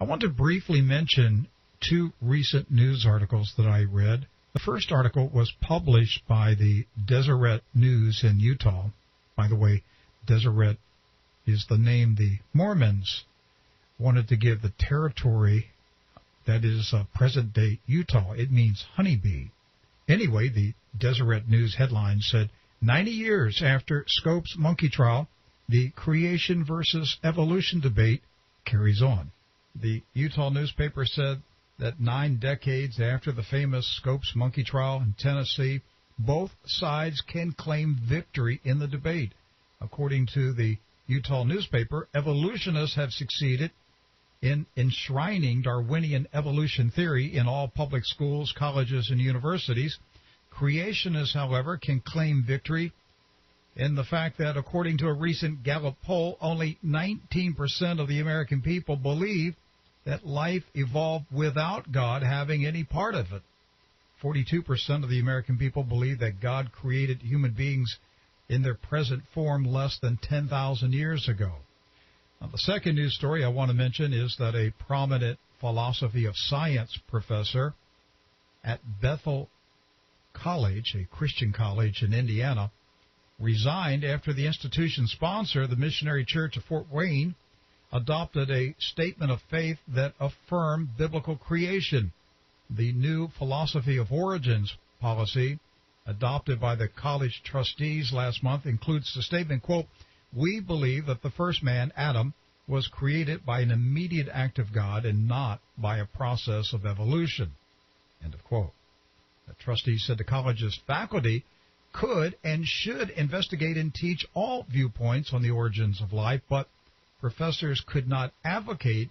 I want to briefly mention two recent news articles that I read. The first article was published by the Deseret News in Utah. By the way, Deseret is the name the Mormons wanted to give the territory that is present-day Utah. It means honeybee. Anyway, the Deseret News headline said, 90 years after Scopes monkey trial, the creation versus evolution debate carries on. The Utah newspaper said that 9 decades after the famous Scopes monkey trial in Tennessee, both sides can claim victory in the debate. According to the Utah newspaper, evolutionists have succeeded in enshrining Darwinian evolution theory in all public schools, colleges, and universities. Creationists, however, can claim victory in the fact that, according to a recent Gallup poll, only 19% of the American people believe that life evolved without God having any part of it. 42% of the American people believe that God created human beings in their present form less than 10,000 years ago. Now, the second news story I want to mention is that a prominent philosophy of science professor at Bethel College, a Christian college in Indiana, resigned after the institution's sponsor, the Missionary Church of Fort Wayne, adopted a statement of faith that affirmed biblical creation. The new philosophy of origins policy adopted by the college trustees last month includes the statement, quote, "We believe that the first man, Adam, was created by an immediate act of God and not by a process of evolution," end of quote. The trustees said the college's faculty could and should investigate and teach all viewpoints on the origins of life, but professors could not advocate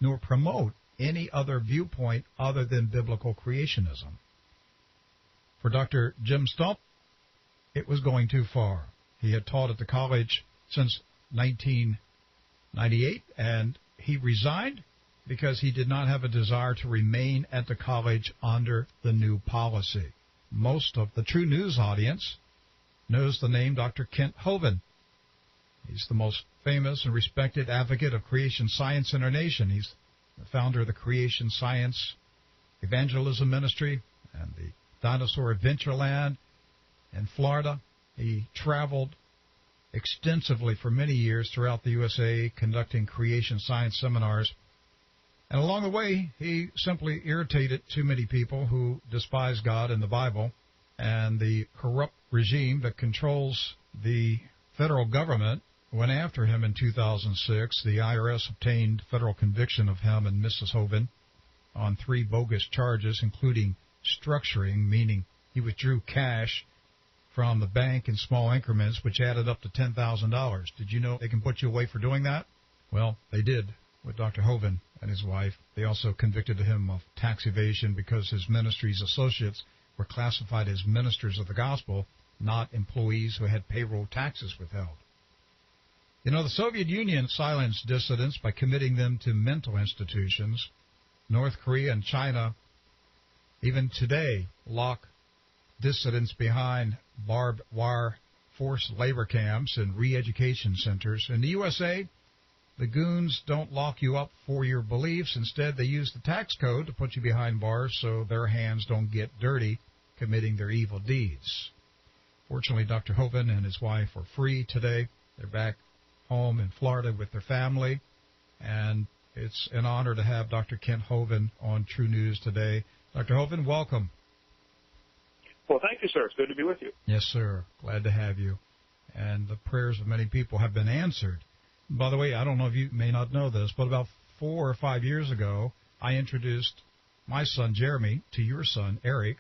nor promote any other viewpoint other than biblical creationism. For Dr. Jim Stump, it was going too far. He had taught at the college since 1998, and he resigned because he did not have a desire to remain at the college under the new policy. Most of the TruNews audience knows the name Dr. Kent Hovind. He's the most famous and respected advocate of creation science in our nation. He's the founder of the Creation Science Evangelism Ministry and the Dinosaur Adventureland in Florida. He traveled extensively for many years throughout the USA conducting creation science seminars. And along the way, he simply irritated too many people who despise God and the Bible, and the corrupt regime that controls the federal government went after him in 2006. The IRS obtained federal conviction of him and Mrs. Hovind on 3 bogus charges, including structuring, meaning he withdrew cash from the bank in small increments, which added up to $10,000. Did you know they can put you away for doing that? Well, they did with Dr. Hovind and his wife. They also convicted him of tax evasion because his ministry's associates were classified as ministers of the gospel, not employees who had payroll taxes withheld. You know, the Soviet Union silenced dissidents by committing them to mental institutions. North Korea and China, even today, lock dissidents behind barbed wire forced labor camps and re-education centers. In the USA, the goons don't lock you up for your beliefs. Instead, they use the tax code to put you behind bars so their hands don't get dirty committing their evil deeds. Fortunately, Dr. Hovind and his wife are free today. They're back home in Florida with their family, and it's an honor to have Dr. Kent Hovind on TruNews today. Dr. Hovind, welcome. Well, thank you, sir. It's good to be with you. Yes, sir. Glad to have you. And the prayers of many people have been answered. By the way, I don't know if you may not know this, but about 4 or 5 years ago, I introduced my son, Jeremy, to your son, Eric,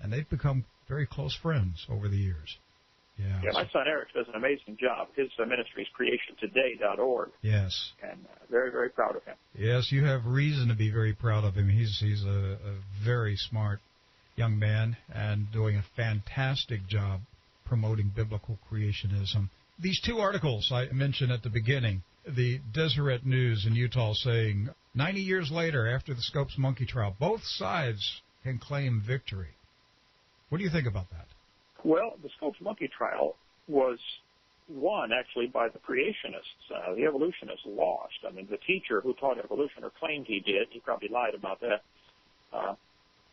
and they've become very close friends over the years. Yeah, my son Eric does an amazing job. His ministry is creationtoday.org. Yes. And very, very proud of him. Yes, you have reason to be very proud of him. He's a very smart young man and doing a fantastic job promoting biblical creationism. These 2 articles I mentioned at the beginning, the Deseret News in Utah saying 90 years later after the Scopes monkey trial, both sides can claim victory. What do you think about that? Well, the Scopes monkey trial was won, actually, by the creationists. The evolutionists lost. I mean, the teacher who taught evolution, or claimed he did, he probably lied about that,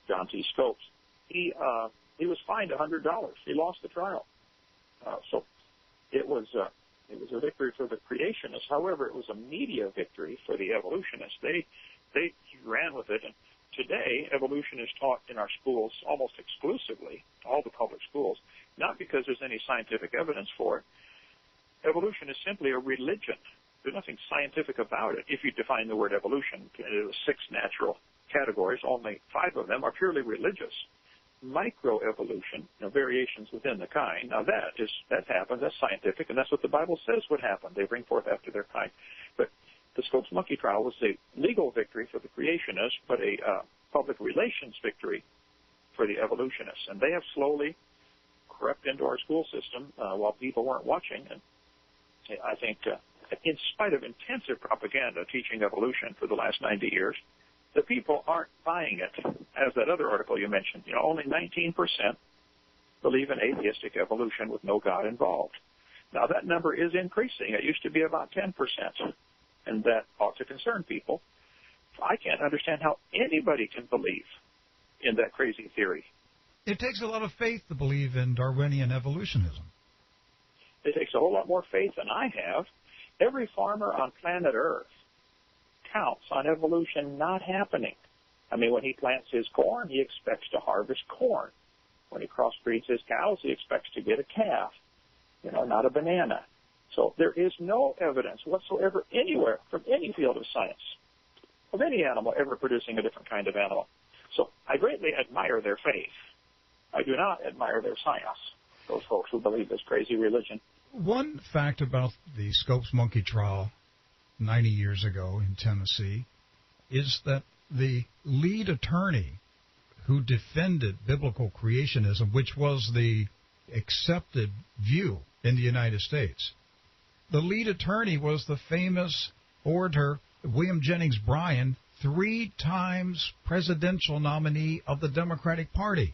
John T. Scopes, he was fined $100. He lost the trial. So it was a victory for the creationists. However, it was a media victory for the evolutionists. They ran with it. And today, evolution is taught in our schools almost exclusively, all the public schools, not because there's any scientific evidence for it. Evolution is simply a religion. There's nothing scientific about it. If you define the word evolution into 6 natural categories, only 5 of them are purely religious. Microevolution, variations within the kind. Now that happens. That's scientific, and that's what the Bible says would happen. They bring forth after their kind. But the Scopes monkey trial was a legal victory for the creationists, but a public relations victory for the evolutionists. And they have slowly crept into our school system while people weren't watching. And I think, in spite of intensive propaganda teaching evolution for the last 90 years, the people aren't buying it. As that other article you mentioned, only 19% believe in atheistic evolution with no God involved. Now, that number is increasing. It used to be about 10%, and that ought to concern people. I can't understand how anybody can believe in that crazy theory. It takes a lot of faith to believe in Darwinian evolutionism. It takes a whole lot more faith than I have. Every farmer on planet Earth counts on evolution not happening. I mean, when he plants his corn, he expects to harvest corn. When he crossbreeds his cows, he expects to get a calf, not a banana. So there is no evidence whatsoever anywhere from any field of science of any animal ever producing a different kind of animal. So I greatly admire their faith. I do not admire their science, those folks who believe this crazy religion. One fact about the Scopes monkey trial 90 years ago in Tennessee is that the lead attorney who defended biblical creationism, which was the accepted view in the United States, the lead attorney was the famous orator William Jennings Bryan, 3 times presidential nominee of the Democratic Party.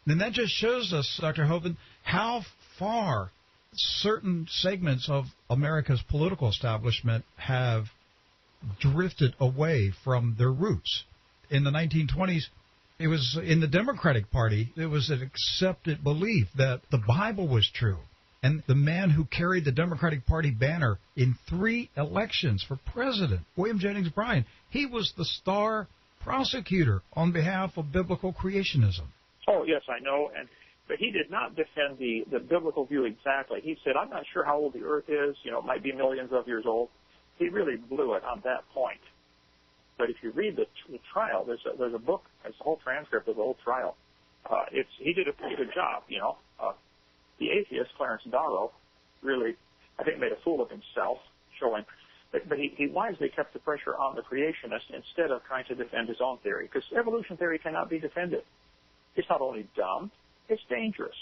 And that just shows us, Dr. Hovind, how far certain segments of America's political establishment have drifted away from their roots. In the 1920s, it was in the Democratic Party, it was an accepted belief that the Bible was true. And the man who carried the Democratic Party banner in 3 elections for president, William Jennings Bryan, he was the star prosecutor on behalf of biblical creationism. Oh, yes, I know. But he did not defend the biblical view exactly. He said, I'm not sure how old the earth is. It might be millions of years old. He really blew it on that point. But if you read the trial, there's a book, it's the whole transcript of the whole trial. He did a pretty good job, The atheist, Clarence Darrow, really, I think, made a fool of himself, showing. But he wisely kept the pressure on the creationist instead of trying to defend his own theory, because evolution theory cannot be defended. It's not only dumb, it's dangerous.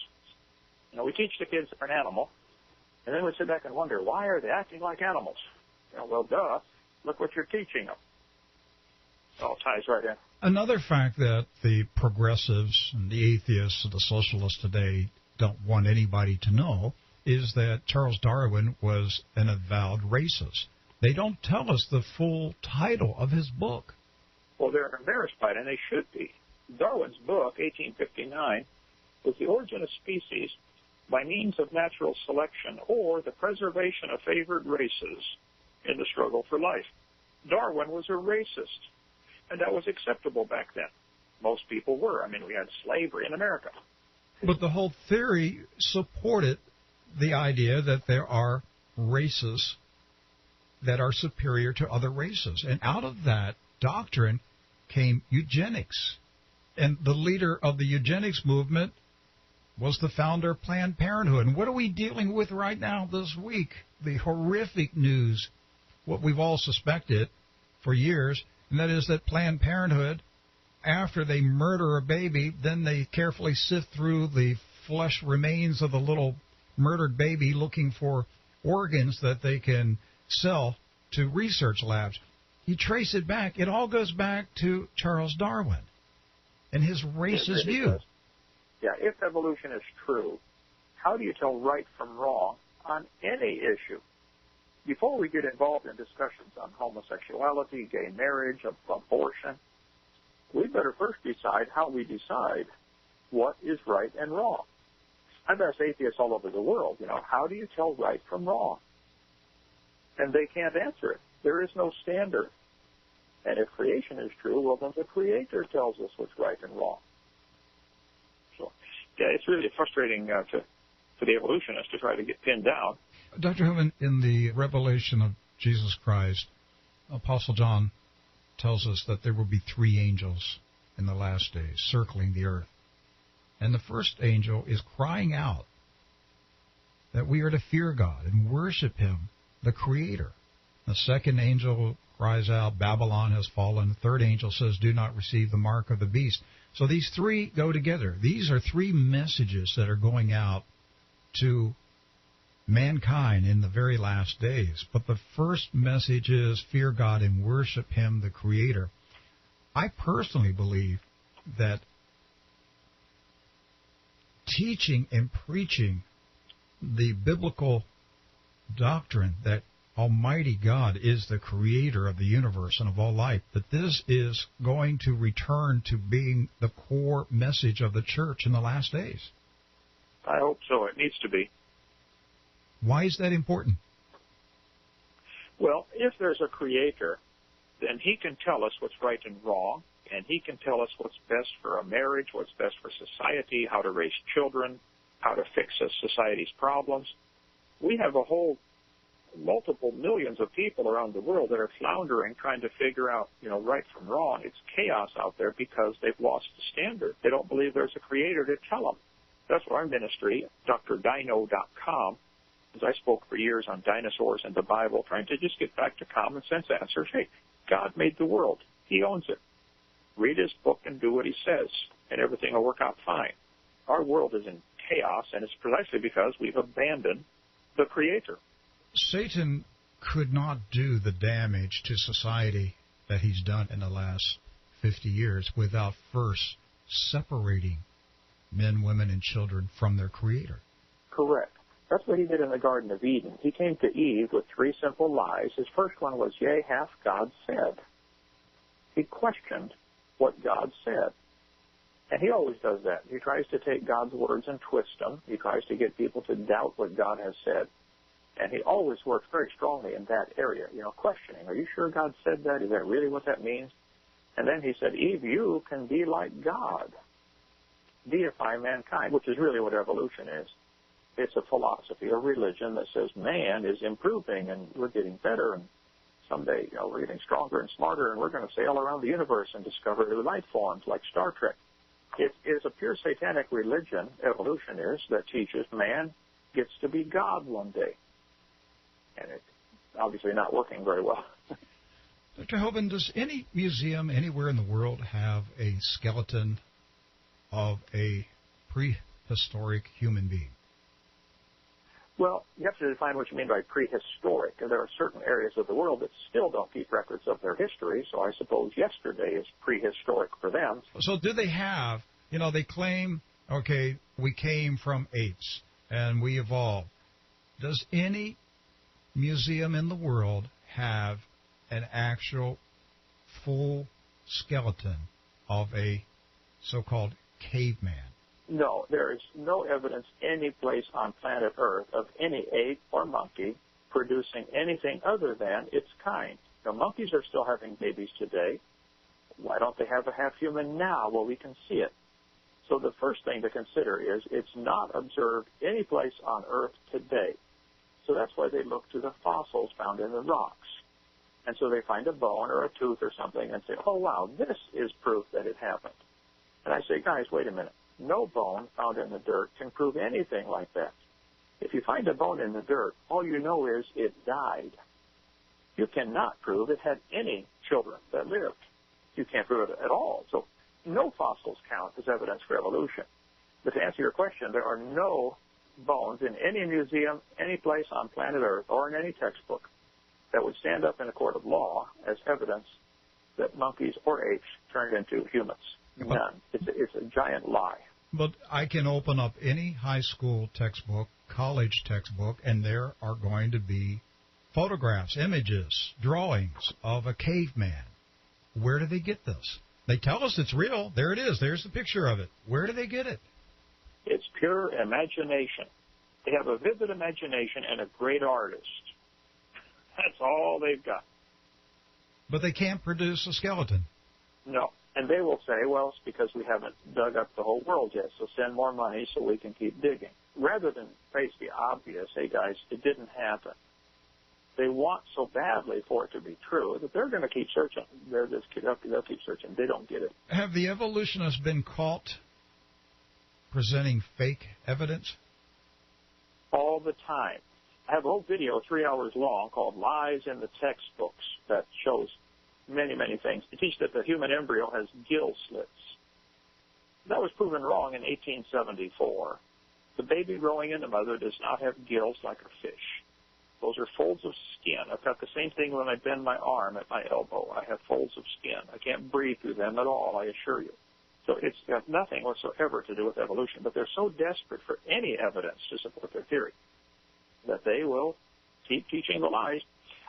We teach the kids they're an animal, and then we sit back and wonder, why are they acting like animals? Well, duh, look what you're teaching them. It all ties right in. Another fact that the progressives and the atheists and the socialists today don't want anybody to know is that Charles Darwin was an avowed racist. They don't tell us the full title of his book. Well, they're embarrassed by it, and they should be. Darwin's book, 1859, was The Origin of Species by Means of Natural Selection, or the Preservation of Favored Races in the Struggle for Life. Darwin was a racist, and that was acceptable back then. Most people were. I mean, we had slavery in America. But the whole theory supported the idea that there are races that are superior to other races. And out of that doctrine came eugenics. And the leader of the eugenics movement was the founder of Planned Parenthood. And what are we dealing with right now this week? The horrific news, what we've all suspected for years, and that is that Planned Parenthood, after they murder a baby, then they carefully sift through the flesh remains of the little murdered baby looking for organs that they can sell to research labs. You trace it back, it all goes back to Charles Darwin and his racist view. Yeah, if evolution is true, how do you tell right from wrong on any issue. Before we get involved in discussions on homosexuality, gay marriage, abortion, we better first decide how we decide what is right and wrong. I've asked atheists all over the world, how do you tell right from wrong? And they can't answer it. There is no standard. And if creation is true, well, then the Creator tells us what's right and wrong. So, yeah, it's really frustrating for the evolutionists to try to get pinned down. Dr. Hovind, in the revelation of Jesus Christ, Apostle John tells us that there will be 3 angels in the last days circling the earth. And the first angel is crying out that we are to fear God and worship Him, the Creator. The second angel cries out, Babylon has fallen. The third angel says, do not receive the mark of the beast. So these 3 go together. These are 3 messages that are going out to mankind in the very last days. But the first message is fear God and worship Him, the Creator. I personally believe that teaching and preaching the biblical doctrine that Almighty God is the creator of the universe and of all life, that this is going to return to being the core message of the church in the last days. I hope so. It needs to be. Why is that important? Well, if there's a creator, then He can tell us what's right and wrong, and He can tell us what's best for a marriage, what's best for society, how to raise children, how to fix society's problems. We have a whole multiple millions of people around the world that are floundering, trying to figure out, right from wrong. It's chaos out there because they've lost the standard. They don't believe there's a creator to tell them. That's what our ministry, drdino.com, as I spoke for years on dinosaurs and the Bible, trying to just get back to common sense answers. Hey, God made the world. He owns it. Read His book and do what He says, and everything will work out fine. Our world is in chaos, and it's precisely because we've abandoned the Creator. Satan could not do the damage to society that he's done in the last 50 years without first separating men, women, and children from their Creator. Correct. That's what he did in the Garden of Eden. He came to Eve with 3 simple lies. His first one was, yea, hath God said. He questioned what God said. And he always does that. He tries to take God's words and twist them. He tries to get people to doubt what God has said. And he always works very strongly in that area, questioning. Are you sure God said that? Is that really what that means? And then he said, Eve, you can be like God. Deify mankind, which is really what evolution is. It's a philosophy, a religion that says man is improving and we're getting better, and someday we're getting stronger and smarter, and we're going to sail around the universe and discover new life forms like Star Trek. It is a pure satanic religion, evolution is, that teaches man gets to be God one day. And it's obviously not working very well. Dr. Hovind, does any museum anywhere in the world have a skeleton of a prehistoric human being? Well, you have to define what you mean by prehistoric. And there are certain areas of the world that still don't keep records of their history, so I suppose yesterday is prehistoric for them. So do they have, they claim, okay, we came from apes and we evolved. Does any museum in the world have an actual full skeleton of a so-called caveman? No, there is no evidence any place on planet Earth of any ape or monkey producing anything other than its kind. Monkeys are still having babies today. Why don't they have a half-human now? Well, we can see it. So the first thing to consider is it's not observed any place on Earth today. So that's why they look to the fossils found in the rocks. And so they find a bone or a tooth or something and say, oh, wow, this is proof that it happened. And I say, guys, wait a minute. No bone found in the dirt can prove anything like that. If you find a bone in the dirt, all you know is it died. You cannot prove it had any children that lived. You can't prove it at all. So no fossils count as evidence for evolution. But to answer your question, there are no bones in any museum, any place on planet Earth, or in any textbook that would stand up in a court of law as evidence that monkeys or apes turned into humans. None. It's a giant lie. But I can open up any high school textbook college textbook, and there are going to be photographs, images, drawings of a caveman. Where do they get this? They tell us it's real. There it is. There's the picture of it. Where do they get it? It's pure imagination. They have a vivid imagination and a great artist. That's all they've got. But they can't produce a skeleton. No. And they will say, well, it's because we haven't dug up the whole world yet, so send more money so we can keep digging. Rather than face the obvious, hey, guys, it didn't happen. They want so badly for it to be true that they're going to keep searching. They'll keep searching. They don't get it. Have the evolutionists been caught presenting fake evidence? All the time. I have a whole video, 3 hours long, called Lies in the Textbooks that shows many, many things. To teach that the human embryo has gill slits. That was proven wrong in 1874. The baby growing in the mother does not have gills like a fish. Those are folds of skin. I've got the same thing when I bend my arm at my elbow. I have folds of skin. I can't breathe through them at all, I assure you. So it's got nothing whatsoever to do with evolution. But they're so desperate for any evidence to support their theory that they will keep teaching the lies.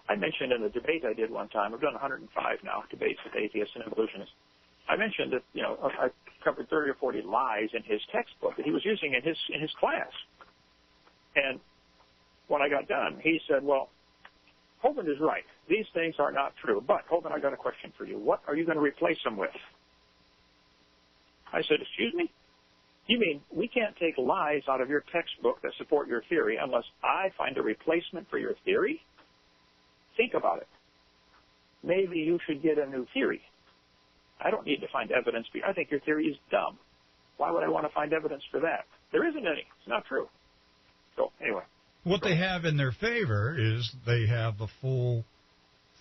I mentioned in a debate I did one time, I've done 105 now, debates with atheists and evolutionists. I mentioned that, I covered 30 or 40 lies in his textbook that he was using in his class. And when I got done, he said, well, Hovind is right. These things are not true. But, Hovind, I got a question for you. What are you going to replace them with? I said, excuse me? You mean we can't take lies out of your textbook that support your theory unless I find a replacement for your theory? Think about it. Maybe you should get a new theory. I don't need to find evidence for you. I think your theory is dumb. Why would I want to find evidence for that? There isn't any. It's not true. So, anyway. What they have in their favor is they have the full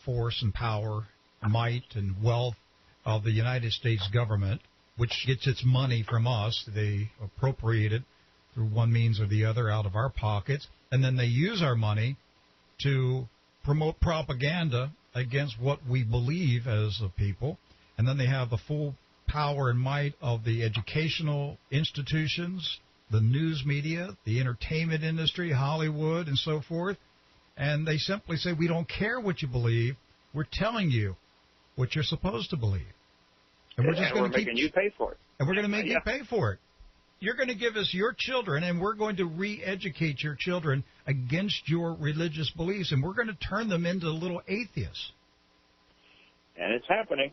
force and power, might and wealth of the United States government, which gets its money from us. They appropriate it through one means or the other out of our pockets, and then they use our money to promote propaganda against what we believe as a people. And then they have the full power and might of the educational institutions, the news media, the entertainment industry, Hollywood, and so forth. And they simply say, we don't care what you believe. We're telling you what you're supposed to believe. And we're just going to making you pay for it. And we're going to make you pay for it. You're going to give us your children, and we're going to re-educate your children against your religious beliefs, and we're going to turn them into little atheists. And it's happening.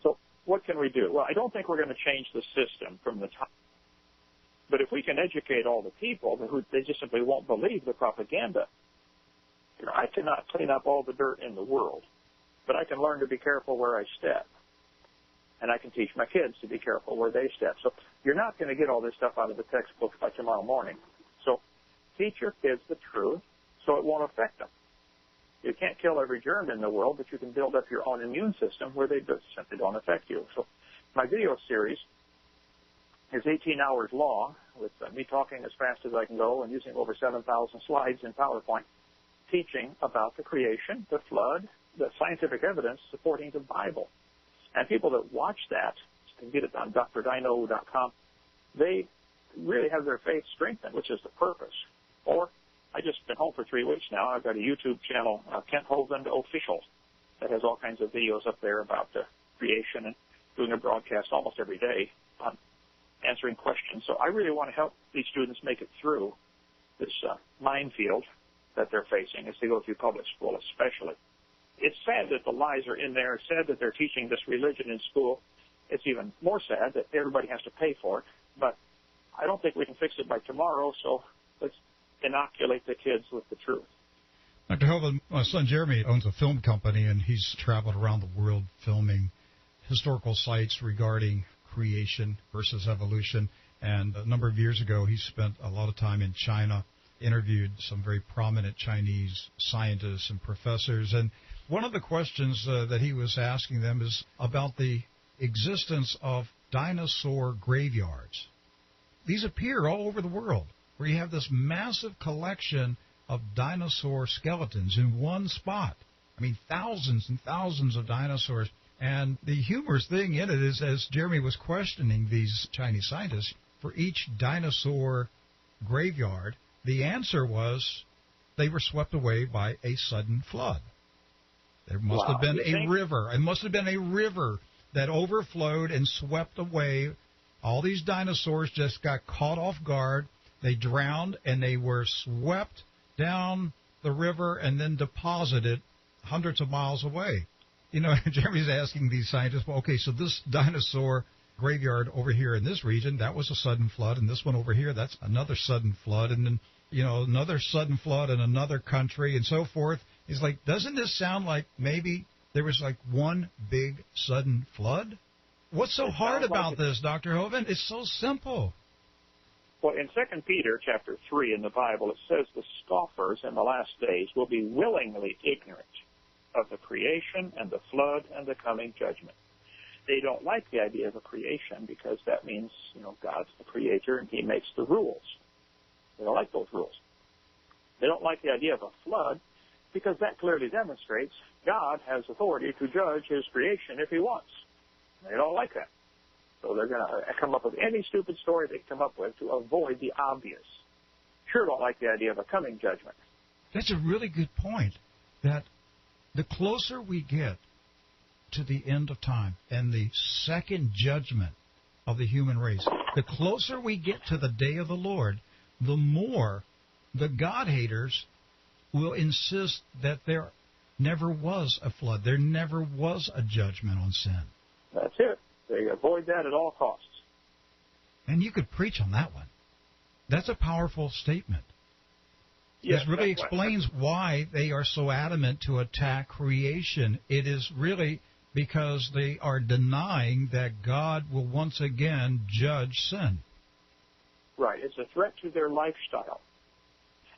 So what can we do? Well, I don't think we're going to change the system from the top. But if we can educate all the people who they just simply won't believe the propaganda, I cannot clean up all the dirt in the world, but I can learn to be careful where I step. And I can teach my kids to be careful where they step. So you're not going to get all this stuff out of the textbooks by tomorrow morning. So teach your kids the truth so it won't affect them. You can't kill every germ in the world, but you can build up your own immune system where they simply don't affect you. So my video series is 18 hours long with me talking as fast as I can go and using over 7,000 slides in PowerPoint, teaching about the creation, the flood, the scientific evidence supporting the Bible. And people that watch that, you can get it on drdino.com, they really have their faith strengthened, which is the purpose. Or I just been home for 3 weeks now. I've got a YouTube channel, Kent Hovind Official, that has all kinds of videos up there about the creation and doing a broadcast almost every day on answering questions. So I really want to help these students make it through this minefield that they're facing as they go through public school especially. It's sad that the lies are in there. It's sad that they're teaching this religion in school. It's even more sad that everybody has to pay for it. But I don't think we can fix it by tomorrow, so let's inoculate the kids with the truth. Dr. Hovind, my son Jeremy owns a film company, and he's traveled around the world filming historical sites regarding creation versus evolution. And a number of years ago, he spent a lot of time in China, interviewed some very prominent Chinese scientists and professors. And one of the questions that he was asking them is about the existence of dinosaur graveyards. These appear all over the world, where you have this massive collection of dinosaur skeletons in one spot. I mean, thousands and thousands of dinosaurs. And the humorous thing in it is, as Jeremy was questioning these Chinese scientists, for each dinosaur graveyard, the answer was they were swept away by a sudden flood. There must have been a river. It must have been a river that overflowed and swept away. All these dinosaurs just got caught off guard. They drowned, and they were swept down the river and then deposited hundreds of miles away. You know, Jeremy's asking these scientists, well, okay, so this dinosaur graveyard over here in this region, that was a sudden flood, and this one over here, that's another sudden flood, and then, you know, another sudden flood in another country, and so forth. He's like, doesn't this sound like maybe there was like one big sudden flood? What's so hard about this, Dr. Hovind? It's so simple. Well, in 2 Peter chapter 3 in the Bible, it says the scoffers in the last days will be willingly ignorant of the creation and the flood and the coming judgment. They don't like the idea of a creation because that means, you know, God's the creator and he makes the rules. They don't like those rules. They don't like the idea of a flood because that clearly demonstrates God has authority to judge his creation if he wants. They don't like that. So they're going to come up with any stupid story they come up with to avoid the obvious. Sure don't like the idea of a coming judgment. That's a really good point, that the closer we get to the end of time and the second judgment of the human race, the closer we get to the day of the Lord, the more the God-haters will insist that there never was a flood. There never was a judgment on sin. That's it. They avoid that at all costs. And you could preach on that one. That's a powerful statement. Yes, it really explains why they are so adamant to attack creation. It is really because they are denying that God will once again judge sin. Right. It's a threat to their lifestyle.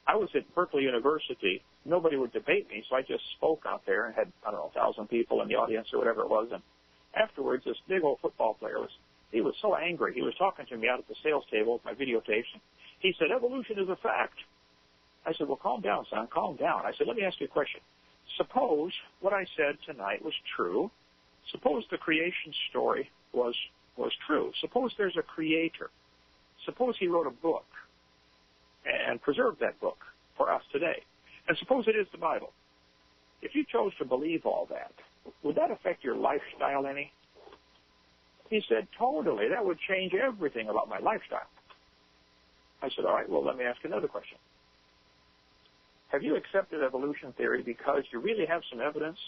I was at Berkeley University. Nobody would debate me, so I just spoke out there and had, 1,000 people in the audience or whatever it was. And afterwards, this big old football player he was so angry. He was talking to me out at the sales table with my videotapes. And he said, evolution is a fact. I said, well, calm down, son, calm down. I said, let me ask you a question. Suppose what I said tonight was true. Suppose the creation story was true. Suppose there's a creator. Suppose he wrote a book and preserved that book for us today. And suppose it is the Bible. If you chose to believe all that, would that affect your lifestyle any? He said, totally. That would change everything about my lifestyle. I said, all right, well, let me ask another question. Have you accepted evolution theory because you really have some evidence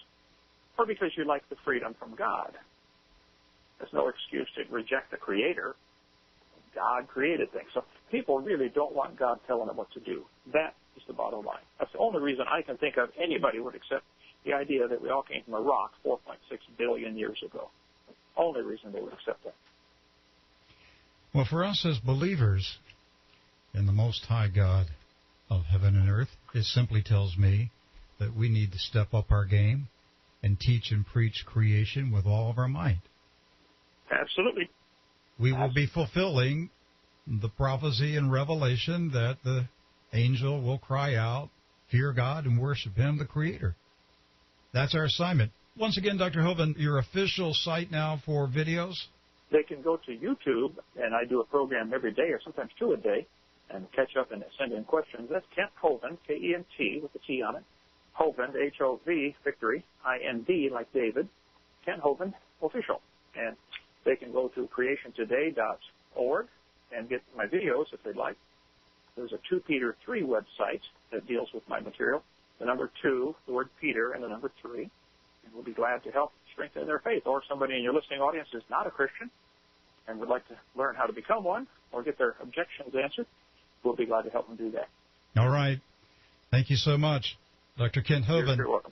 or because you like the freedom from God? There's no excuse to reject the Creator. God created things. So people really don't want God telling them what to do. That is the bottom line. That's the only reason I can think of anybody would accept the idea that we all came from a rock 4.6 billion years ago. Only reason they would accept that. Well, for us as believers in the Most High God of heaven and earth, it simply tells me that we need to step up our game and teach and preach creation with all of our might. Absolutely. We will be fulfilling the prophecy in Revelation that the angel will cry out, fear God, and worship Him, the Creator. That's our assignment. Once again, Dr. Hovind, your official site now for videos? They can go to YouTube, and I do a program every day or sometimes two a day, and catch up and send in questions. That's Kent Hovind, K-E-N-T, with a T on it. Hovind, H-O-V, victory, I-N-D, like David. Kent Hovind, official. And they can go to creationtoday.org and get my videos if they'd like. There's a 2 Peter 3 website that deals with my material. The number 2, the word Peter, and the number 3. And we'll be glad to help strengthen their faith. Or if somebody in your listening audience is not a Christian and would like to learn how to become one or get their objections answered, we'll be glad to help them do that. All right. Thank you so much, Dr. Kent Hovind. You're welcome.